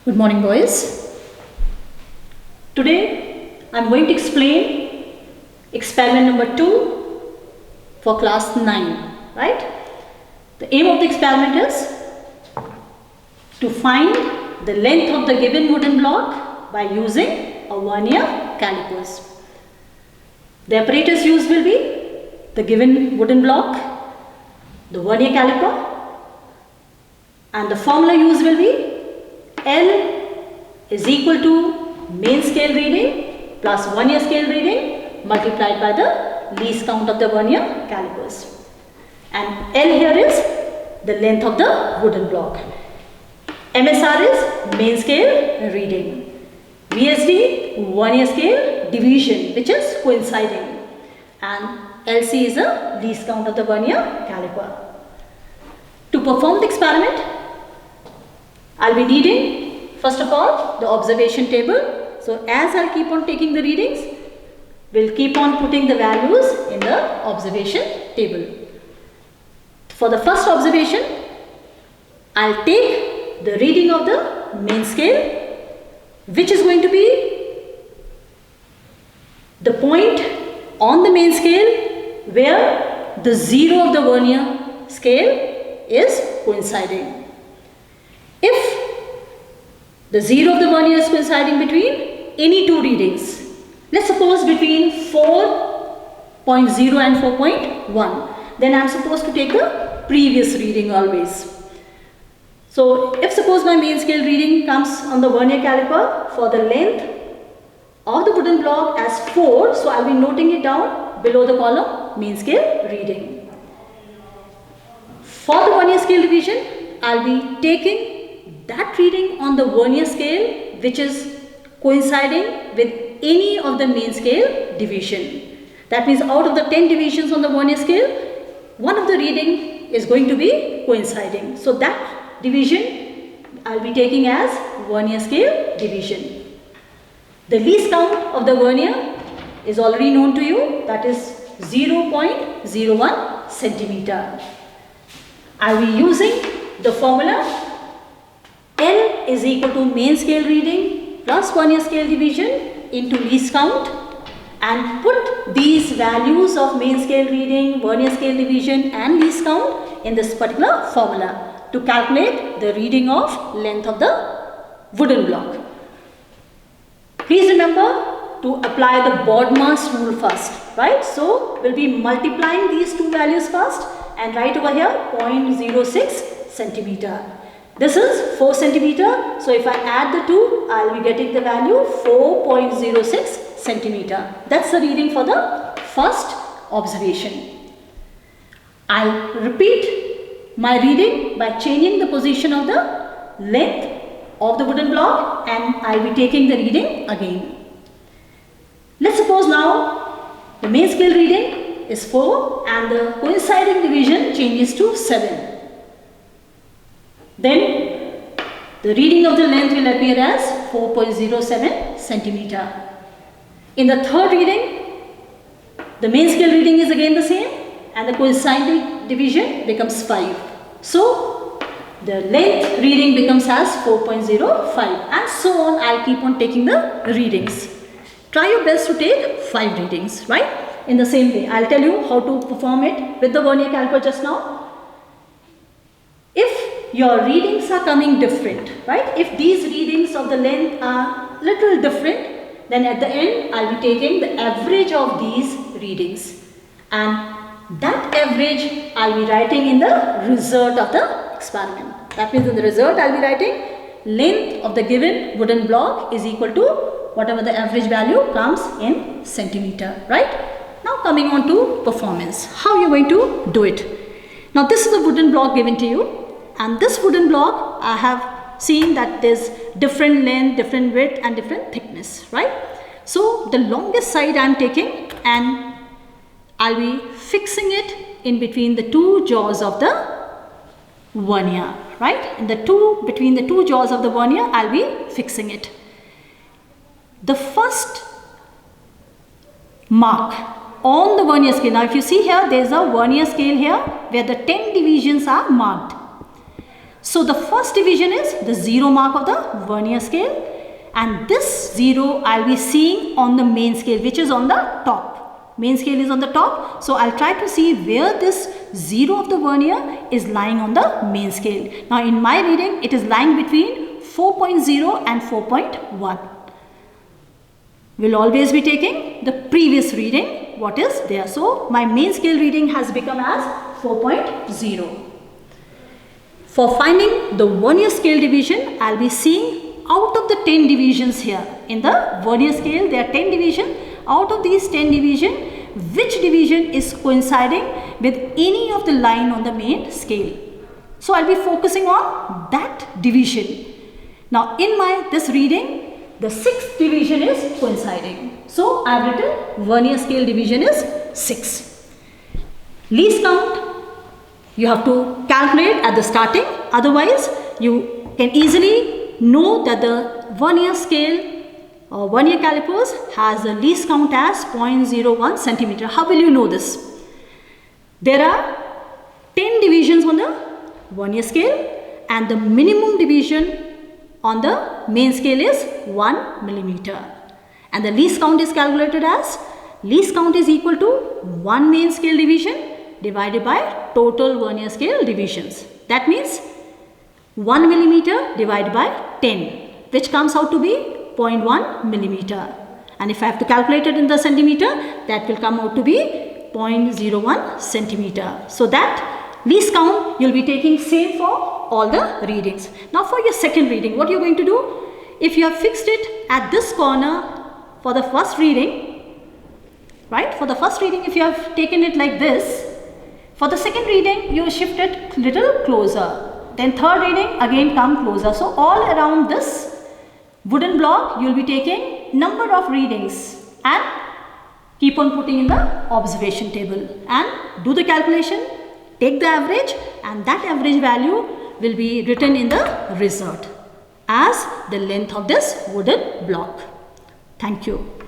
Good morning, boys. Today I am going to explain experiment number 2 for class 9, right? The aim of the experiment is to find the length of the given wooden block by using a vernier calipers. The apparatus used will be the given wooden block, the vernier caliper, and the formula used will be L is equal to main scale reading plus vernier scale reading multiplied by the least count of the vernier calipers. And L here is the length of the wooden block. MSR is main scale reading. VSD, vernier scale division, which is coinciding. And LC is the least count of the vernier caliper. To perform the experiment, I'll be needing first of all the observation table. So as I'll keep on taking the readings, we'll keep on putting the values in the observation table. For the first observation, I'll take the reading of the main scale, which is going to be the point on the main scale where the 0 of the vernier scale is coinciding. If the 0 of the vernier is coinciding between any two readings, let's suppose between 4.0 and 4.1, then I am supposed to take the previous reading always. So if suppose my main scale reading comes on the vernier caliper for the length of the wooden block as 4, so I will be noting it down below the column main scale reading. For the vernier scale division, I will be taking that reading on the vernier scale which is coinciding with any of the main scale division. That means out of the 10 divisions on the vernier scale, one of the reading is going to be coinciding. So that division I will be taking as vernier scale division. The least count of the vernier is already known to you, that is 0.01 centimeter. I will be using the formula L is equal to main scale reading plus vernier scale division into least count, and put these values of main scale reading, vernier scale division and least count in this particular formula to calculate the reading of length of the wooden block. Please remember to apply the BODMAS rule first, right? So we'll be multiplying these two values first and write over here 0.06 centimeter. This is 4 centimeter, so if I add the two, I will be getting the value 4.06 centimeter. That's the reading for the first observation. I'll repeat my reading by changing the position of the length of the wooden block, and I'll be taking the reading again. Let's suppose now the main scale reading is 4 and the coinciding division changes to 7. Then the reading of the length will appear as 4.07 centimeter. In the third reading, the main scale reading is again the same and the coinciding division becomes 5. So the length reading becomes as 4.05, and so on. I'll keep on taking the readings. Try your best to take 5 readings, right? In the same way, I'll tell you how to perform it with the vernier caliper just now. If your readings are coming different, right? If these readings of the length are little different, then at the end I'll be taking the average of these readings, and that average I'll be writing in the result of the experiment. That means in the result I'll be writing length of the given wooden block is equal to whatever the average value comes in centimeter, right? Now coming on to performance, how you're going to do it. Now this is a wooden block given to you. And this wooden block, I have seen that there's different length, different width and different thickness, right? So the longest side I am taking and I'll be fixing it in between the two jaws of the vernier, right? Between the two jaws of the vernier, I'll be fixing it. The first mark on the vernier scale, now if you see here, there's a vernier scale here where the 10 divisions are marked. So the first division is the 0 mark of the vernier scale, and this 0 I'll be seeing on the main scale, which is on the top. Main scale is on the top, so I'll try to see where this 0 of the vernier is lying on the main scale. Now in my reading, it is lying between 4.0 and 4.1. We'll always be taking the previous reading, what is there. So my main scale reading has become as 4.0. For finding the vernier scale division, I'll be seeing out of the 10 divisions here. In the vernier scale, there are 10 divisions. Out of these 10 divisions, which division is coinciding with any of the line on the main scale? So I'll be focusing on that division. Now in this reading, the 6th division is coinciding. So I've written vernier scale division is 6. Least count you have to calculate at the starting, otherwise you can easily know that the vernier scale or vernier calipers has the least count as 0.01 centimeter. How will you know this? There are 10 divisions on the vernier scale, and the minimum division on the main scale is 1 millimeter. And the least count is calculated as, least count is equal to 1 main scale division divided by total vernier scale divisions. That means 1 millimeter divided by 10, which comes out to be 0.1 millimeter. And if I have to calculate it in the centimeter, that will come out to be 0.01 centimeter. So that least count you'll be taking same for all the readings. Now for your second reading, what you're going to do, if you have fixed it at this corner for the first reading, right? For the first reading, if you have taken it like this, for the second reading, you shift it little closer. Then third reading, again come closer. So all around this wooden block, you will be taking number of readings and keep on putting in the observation table and do the calculation, take the average, and that average value will be written in the result as the length of this wooden block. Thank you.